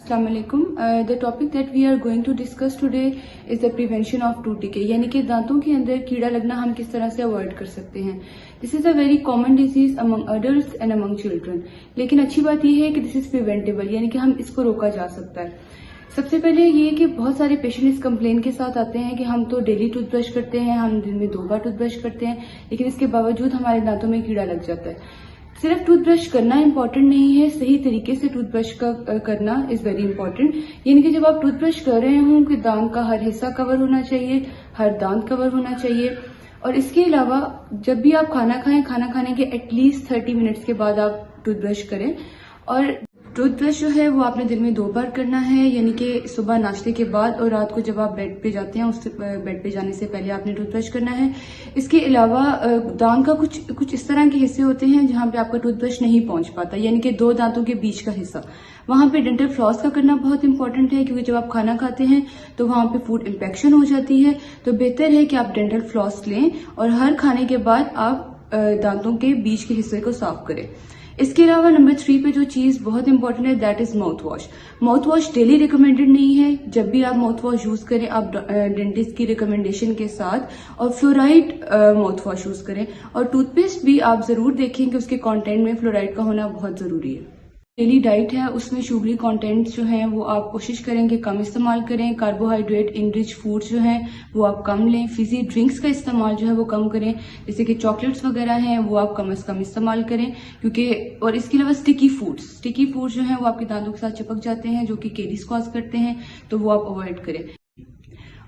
Assalamualaikum. The topic that we are going to discuss today is the prevention of tooth decay, यानी कि दांतों के अंदर कीड़ा लगना हम किस तरह से अवॉइड कर सकते हैं. This is a very common disease among adults and among children. लेकिन अच्छी बात यह है कि दिस इज प्रिवेंटेबल, यानी कि हम इसको रोका जा सकता है. सबसे पहले ये कि बहुत सारे पेशेंट इस कंप्लेन के साथ आते हैं कि हम तो डेली टूथब्रश करते हैं, हम दिन में 2 बार टूथब्रश करते हैं, लेकिन इसके बावजूद हमारे दांतों में कीड़ा लग जाता है. सिर्फ टूथब्रश करना इम्पोर्टेंट नहीं है, सही तरीके से टूथब्रश का करना इज वेरी इंपॉर्टेंट. यानी कि जब आप टूथब्रश कर रहे हों कि दांत का हर हिस्सा कवर होना चाहिए, हर दांत कवर होना चाहिए. और इसके अलावा जब भी आप खाना खाएं, खाना खाने के एटलीस्ट 30 मिनट्स के बाद आप टूथब्रश करें. और टूथब्रश जो है वो आपने दिन में 2 बार करना है, यानी कि सुबह नाश्ते के बाद और रात को जब आप बेड पे जाते हैं, उस बेड पे जाने से पहले आपने टूथब्रश करना है. इसके अलावा दांत का कुछ इस तरह के हिस्से होते हैं जहां पे आपका टूथब्रश नहीं पहुंच पाता, यानी कि 2 दांतों के बीच का हिस्सा, वहां पे डेंटल फ्लॉस का करना बहुत इंपॉर्टेंट है, क्योंकि जब आप खाना खाते हैं तो वहां पे फूड इंफेक्शन हो जाती है. तो बेहतर है कि आप डेंटल फ्लॉस लें और हर खाने के बाद आप दांतों के बीच के हिस्से को साफ करें. इसके अलावा नंबर 3 पे जो चीज बहुत इंपॉर्टेंट है that is mouth wash. Mouth wash daily recommended नहीं है. जब भी आप माउथ वॉश यूज करें आप डेंटिस्ट की रिकमेंडेशन के साथ और फ्लोराइड माउथ वॉश यूज करें. और टूथपेस्ट भी आप जरूर देखें कि उसके कंटेंट में फ्लोराइड का होना बहुत जरूरी है. डेली डाइट है उसमें शुगरी कंटेंट्स जो हैं वो आप कोशिश करें कि कम इस्तेमाल करें. कार्बोहाइड्रेट इनरिच फूड्स जो हैं वो आप कम लें. फिजी ड्रिंक्स का इस्तेमाल जो है वो कम करें, जैसे कि चॉकलेट्स वगैरह हैं वो आप कम से कम इस्तेमाल करें, क्योंकि और इसके अलावा स्टिकी फूड्स जो हैं वो आपके दांतों के साथ चिपक जाते हैं जो कि कैरीज कॉज करते हैं, तो वो आप अवॉइड करें.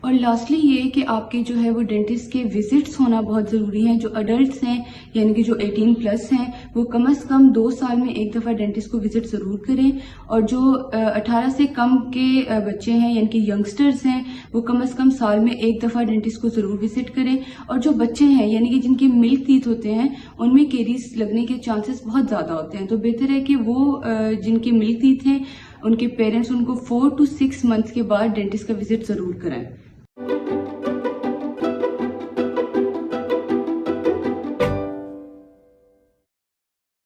और लास्टली ये कि आपके जो है वो डेंटिस्ट के विजिट्स होना बहुत ज़रूरी हैं. जो अडल्ट्स हैं यानी कि जो 18+ हैं वो कम से कम 2 साल में एक दफ़ा डेंटिस्ट को विजिट ज़रूर करें. और जो 18 से कम के बच्चे हैं यानी कि यंगस्टर्स हैं वो कम से कम साल में एक दफ़ा डेंटिस्ट को ज़रूर विजिट करें. और जो बच्चे हैं यानी कि जिनके मिल्क टीथ होते हैं उनमें कैरीज लगने के चांसेस बहुत ज़्यादा होते हैं, तो बेहतर है कि वो जिनके मिल्क टीथ हैं उनके पेरेंट्स उनको 4 to 6 मंथ्स के बाद डेंटिस्ट का विजिट ज़रूर कराएं.